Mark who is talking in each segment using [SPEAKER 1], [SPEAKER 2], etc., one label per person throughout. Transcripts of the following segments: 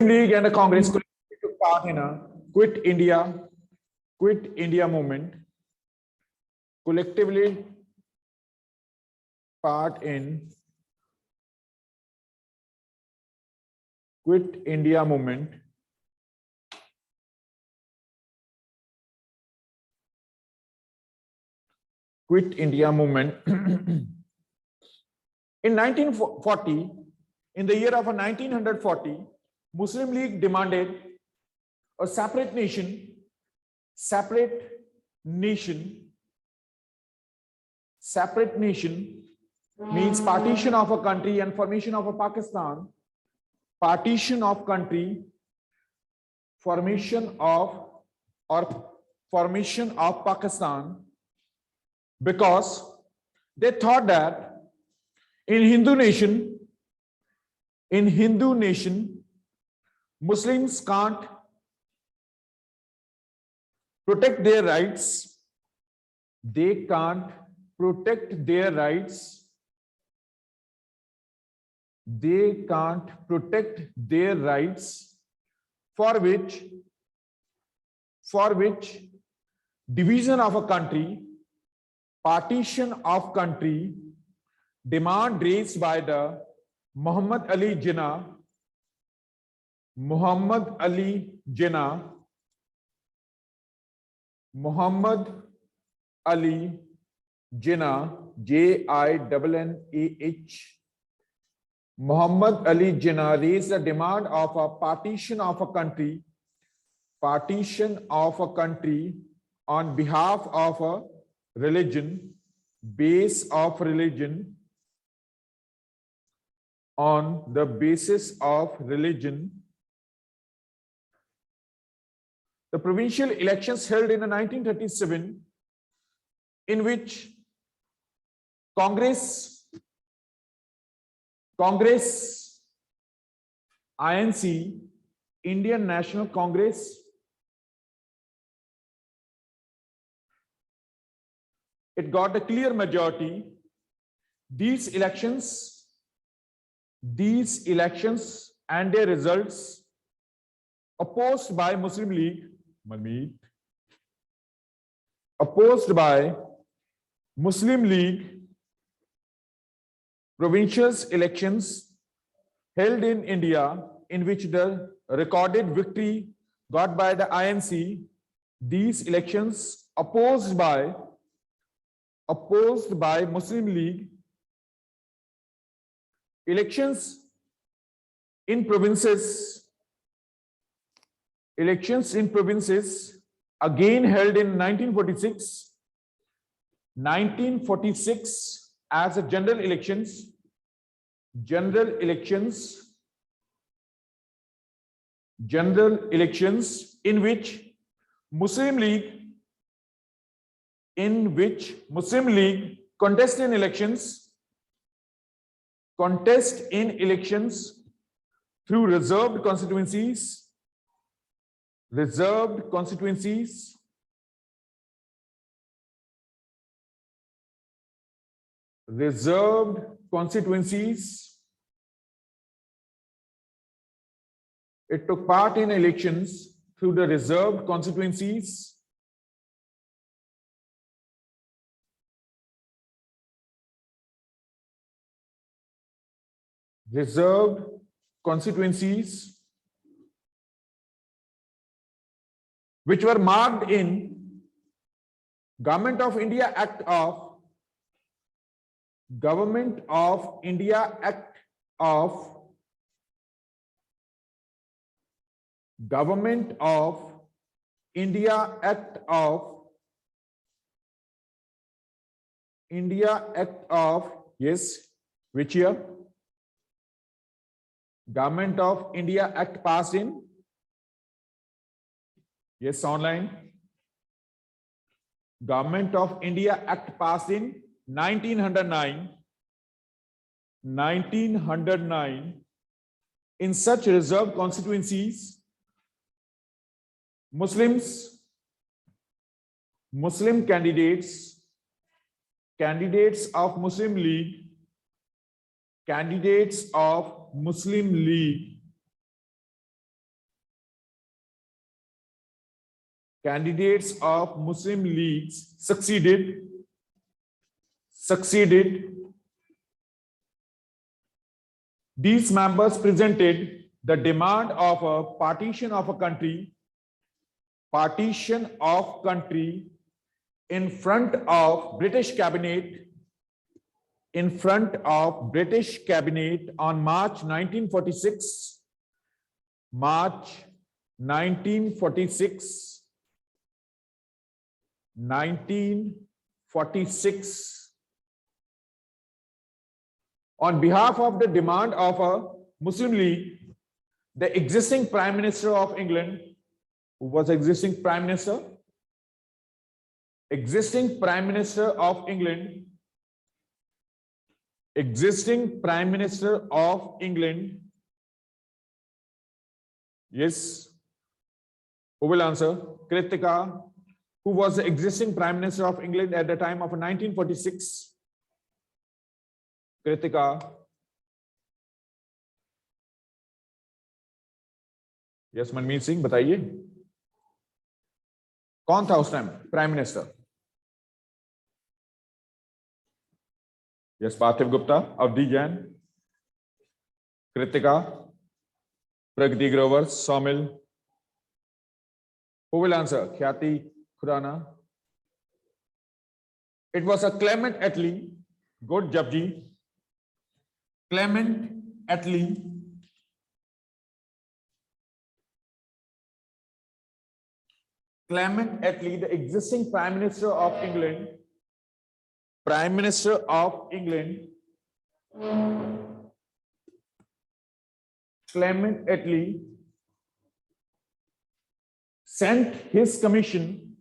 [SPEAKER 1] League and the Congress took part in a quit India movement, collectively part in quit India movement, in 1940, in the year of 1940, Muslim League demanded a separate nation means partition of a country and formation of a Pakistan, formation of Pakistan, because they thought that in Hindu nation, Muslims can't protect their rights. They can't protect their rights. They can't protect their rights, for which division of a country, partition of country, demand raised by the Muhammad Ali Jinnah, Jinnah, Muhammad Ali Jinnah raised the demand of a partition of a country on behalf of a religion, on the basis of religion. The provincial elections held in 1937, in which Congress, INC, Indian National Congress, it got a clear majority. These elections and their results opposed by Muslim League, provincial elections held in India, in which the recorded victory got by the INC. These elections opposed by Muslim League. Elections in provinces again held in 1946 as a general elections, in which Muslim League contest in elections through reserved constituencies, It took part in elections through the reserved constituencies. Which were marked in Government of India Act of 1946, which year? Government of India Act passed in, yes, online. Government of India Act passed in 1909. In such reserved constituencies, Muslim candidates of Muslim League candidates of Muslim leagues succeeded. These members presented the demand of a partition of country in front of British cabinet on March 1946. On behalf of the demand of a Muslim League, the existing Prime Minister of England, who was existing Prime Minister? Existing Prime Minister of England. Yes. Who will answer? Kritika. Who was the existing Prime Minister of England at the time of 1946? Kritika. Yes, Manmeet Singh, बताइए कौन था उस time prime minister? Yes, पार्थिव गुप्ता, अवधि जैन, कृतिका, प्रगति Grover, Saumil. Who will answer? Khyati Khurana. It was a Clement Attlee. Good, Japji. Clement Attlee. Clement Attlee, the existing Prime Minister of England. Clement Attlee sent his commission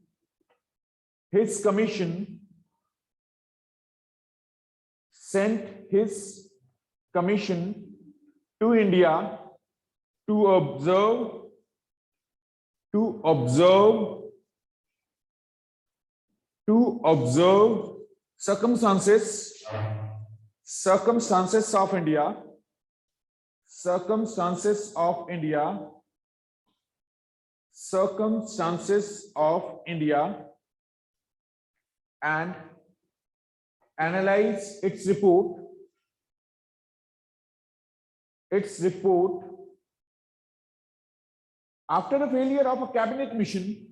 [SPEAKER 1] to India to observe circumstances of India and analyze its report. After the failure of a cabinet mission,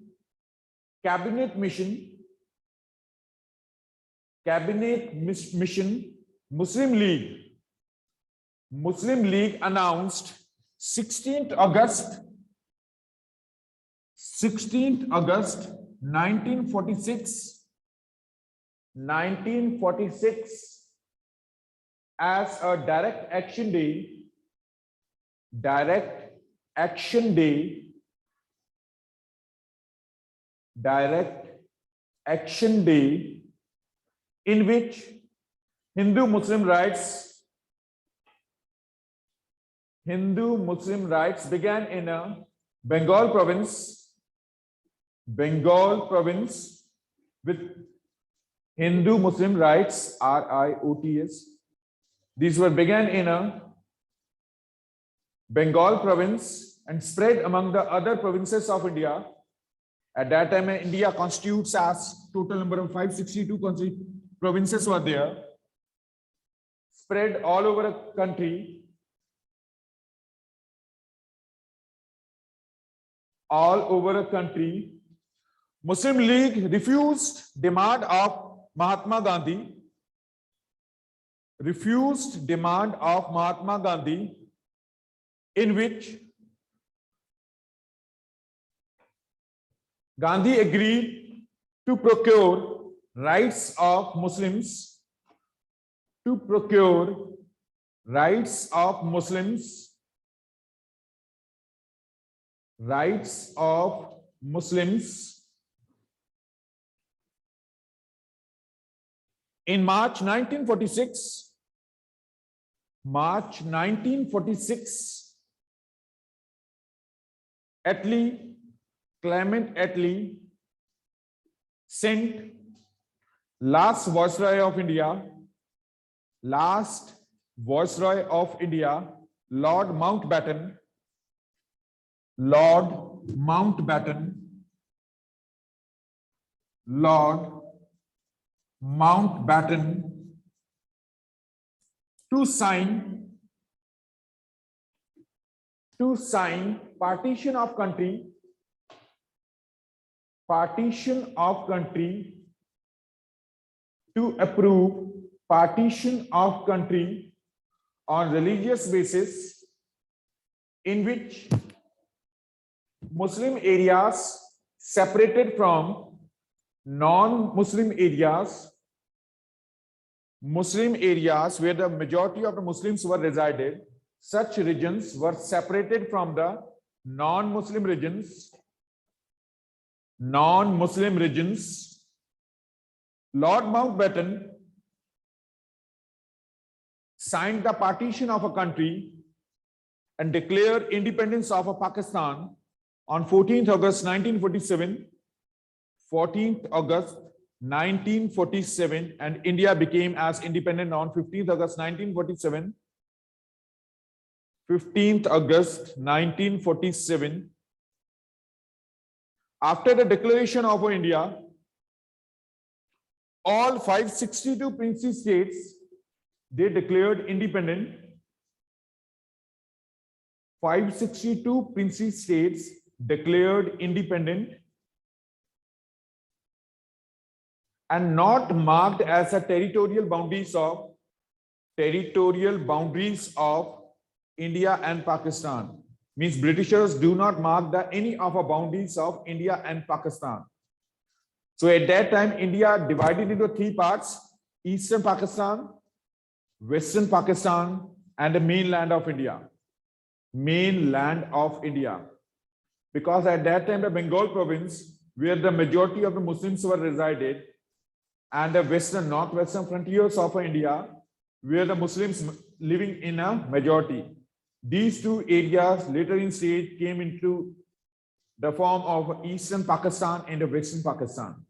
[SPEAKER 1] Muslim League announced 16th August 1946 as a direct action day in which Hindu-Muslim rights began in a Bengal province with Hindu-Muslim rights, RIOTS. These were began in a Bengal province and spread among the other provinces of India. At that time, India constitutes as total number of 562 provinces were there, spread all over a country. Muslim League refused demand of Mahatma Gandhi, in which Gandhi agreed to procure rights of Muslims, in March 1946. Clement Attlee sent last Viceroy of India, Lord Mountbatten, Lord Mountbatten to sign partition of country to approve partition of country on religious basis, in which Muslim areas separated from non-Muslim areas, Muslim areas where the majority of the Muslims were resided, such regions were separated from the non-Muslim regions. Lord Mountbatten signed the partition of a country and declared independence of Pakistan on 14th August 1947. 14th August 1947, and India became as independent on 15th August 1947. 15th August 1947. After the declaration of India, all 562 princely states, they declared independent. 562 princely states declared independent and not marked as a territorial boundaries of India and Pakistan. Means Britishers do not mark any of the boundaries of India and Pakistan. So at that time, India divided into three parts: Eastern Pakistan, Western Pakistan, and the mainland of India. Because at that time, the Bengal province, where the majority of the Muslims were resided, and the northwestern frontiers of India, where the Muslims living in a majority. These two areas later in stage came into the form of Eastern Pakistan and the Western Pakistan.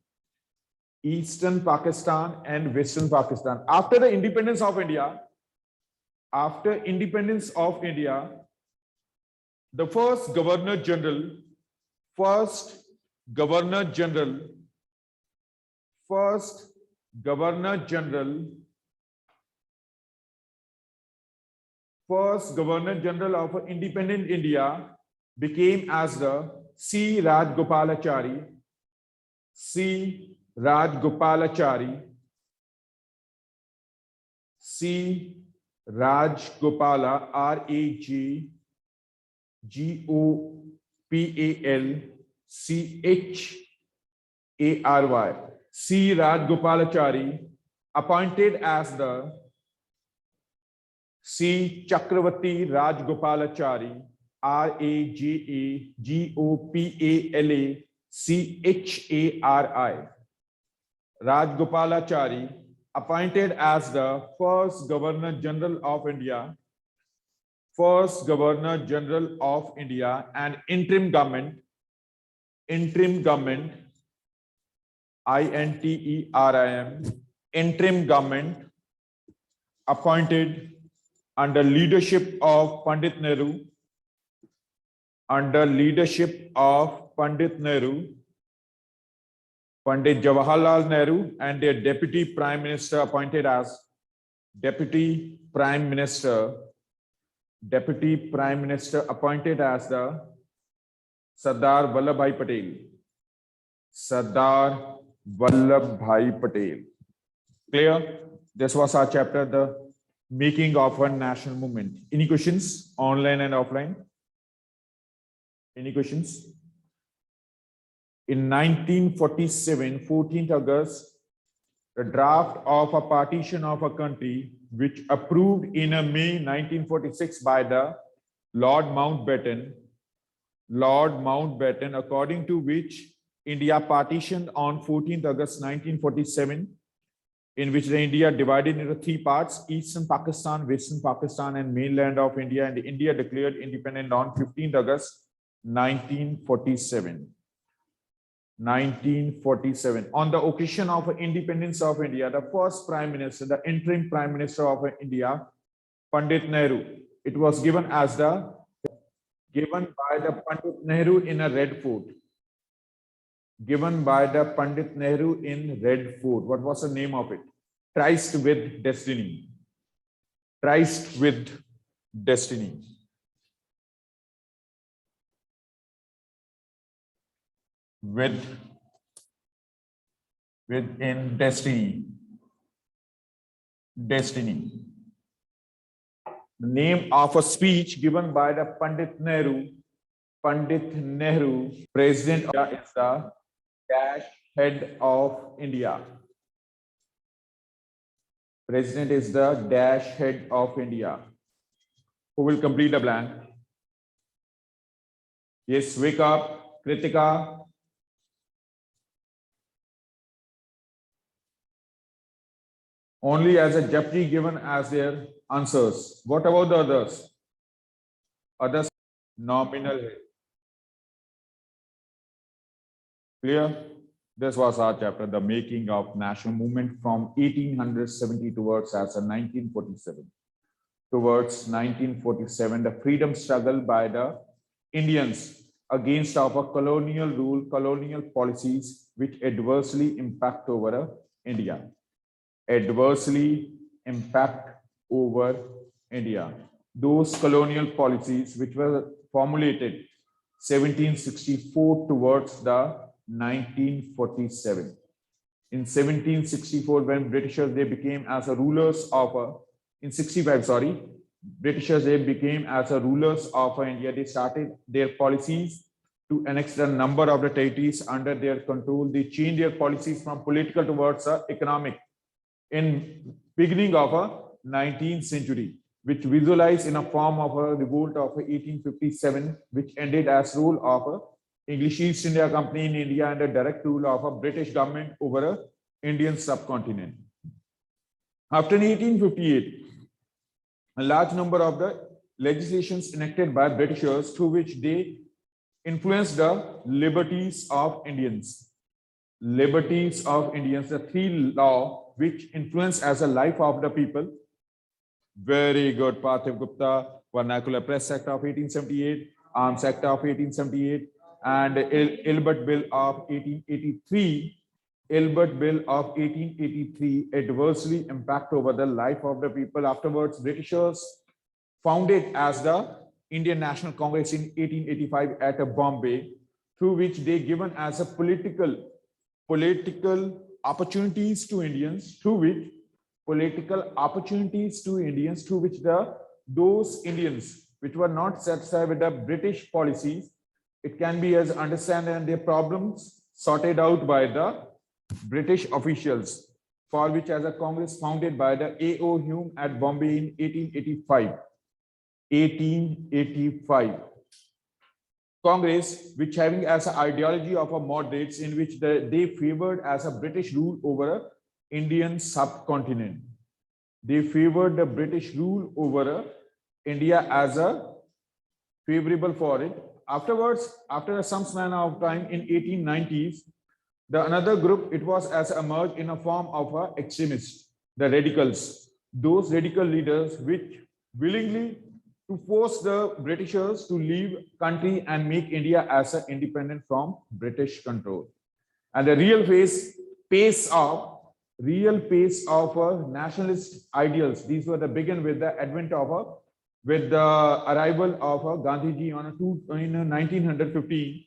[SPEAKER 1] Eastern Pakistan and Western Pakistan. After independence of India, the first Governor General of independent India became as the C. Rajgopalachari. C. Rajgopala, Rajgopalachary. C. Rajgopalachari appointed as the C. Chakravarti Rajgopalachari, Rajgopalachari, Rajgopalachari appointed as the first Governor General of India, and interim government, interim government appointed under leadership of Pandit Nehru, Pandit Jawaharlal Nehru, and their deputy prime minister appointed as deputy prime minister appointed as the Sardar Vallabhbhai Patel. Clear? This was our chapter, the making of one national movement. Any questions, online and offline? Any questions? In 1947, 14th August, the draft of a partition of a country, which approved in May 1946 by the Lord Mountbatten, according to which India partitioned on 14th August 1947, in which the India divided into three parts: Eastern Pakistan, Western Pakistan, and mainland of India, and India declared independent on 15th August 1947. On the occasion of independence of India, the first prime minister, the interim prime minister of India, Pandit Nehru, it was given by the Pandit Nehru in a red fort. given by the Pandit Nehru in Red Fort. What was the name of it? Tryst with Destiny. Tryst with Destiny. Within Destiny. Destiny. The name of a speech given by the Pandit Nehru. Pandit Nehru, President of India, is the dash head of India. President is the dash head of India. Who will complete the blank? Yes, wake up, Kritika. Only as a jeopardy given as their answers. What about the others? Others nominal. Clear? This was our chapter, the making of national movement from 1870 towards as a 1947. Towards 1947, the freedom struggle by the Indians against our colonial rule, colonial policies, which adversely impact over India. Adversely impact over India. Those colonial policies which were formulated 1764 towards the 1947. In 1764, when Britishers they became as a rulers of in 65, sorry, Britishers they became as a rulers of India. They started their policies to annex the number of the territories under their control. They changed their policies from political towards economic in beginning of a 19th century, which visualized in a form of a revolt of 1857, which ended as rule of a English East India Company in India and a direct rule of a British government over a Indian subcontinent. After 1858, a large number of the legislations enacted by Britishers through which they influenced the liberties of Indians. Liberties of Indians, the three laws which influence as a life of the people. Very good, Parthiv Gupta. Vernacular Press Act of 1878, Arms Act of 1878, and Ilbert Bill of 1883. Ilbert Bill of 1883 adversely impact over the life of the people. Afterwards, Britishers founded as the Indian National Congress in 1885 at Bombay, through which they given as a political opportunities to Indians, through which those Indians which were not satisfied with the British policies, it can be as understanding their problems sorted out by the British officials, for which as a Congress founded by the A.O. Hume at Bombay in 1885. Congress, which having as an ideology of a moderates in which they favored as a British rule over a Indian subcontinent. They favored the British rule over India as a favorable for it. Afterwards, after some span of time in 1890s, the another group, it was as emerged in a form of a extremists, the radicals, those radical leaders which willingly to force the Britishers to leave country and make India as an independent from British control. And the real pace of nationalist ideals. These were the begin with the advent of with the arrival of Gandhiji on in 1915.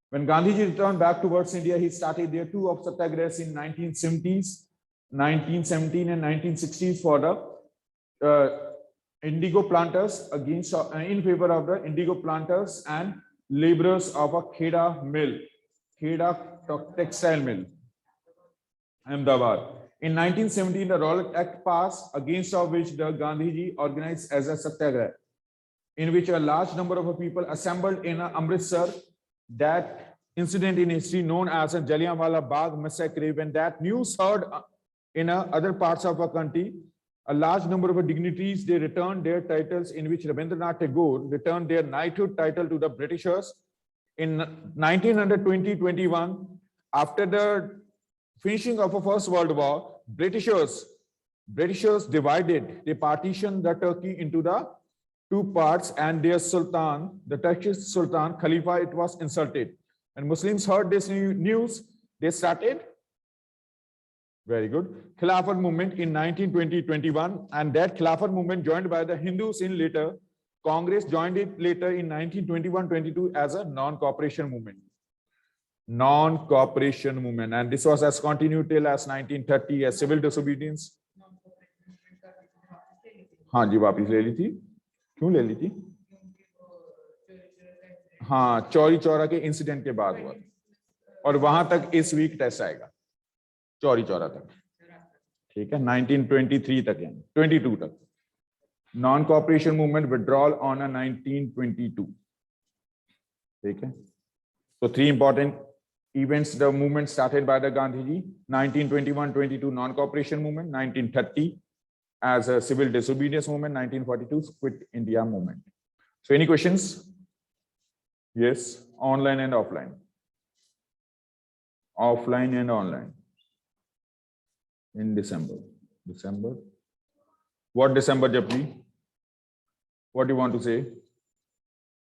[SPEAKER 1] When Gandhiji returned back towards India, he started their two of satyagrahas in 1970s, 1917 and 1960s for the indigo planters against in favor of the indigo planters and laborers of a Kheda mill, Kheda textile mill, Ahmedabad. In 1917, the Rowlatt Act passed, against of which the Gandhiji organized as a satyagraha, in which a large number of people assembled in Amritsar. That incident in history known as a Jallianwala Bagh massacre, when that news heard in other parts of our country, a large number of dignitaries, they returned their titles, in which Rabindranath Tagore returned their knighthood title to the Britishers. In 1920-21, after the finishing of the First World War, Britishers divided, they partitioned the Turkey into the two parts, and their Sultan, the Turkish Sultan Khalifa, it was insulted. And Muslims heard this news, they started. Very good. Khilafat movement in 1920-21, and that Khilafat movement joined by the Hindus in later. Congress joined it later in 1921-22 as a non-cooperation movement. Non-cooperation movement, and this was as continued till as 1930 as civil disobedience. हाँ जी, वापिस ले ली थी. क्यों ले ली थी? हाँ, चौरी चौरा के incident के बाद हुआ, और वहां तक इस वीक टेस्ट आएगा, चौरी चौरा तक. ठीक है, 1923 तक है, 22 तक. Non cooperation movement withdrawal on 1922. ठीक है, so 3 important events. The movement started by the Gandhiji. 1921-22 non-cooperation movement. 1930 as a civil disobedience movement. 1942 Quit India movement. So any questions? Yes, online and offline. Offline and online. In December. December. What December, Japji? What do you want to say?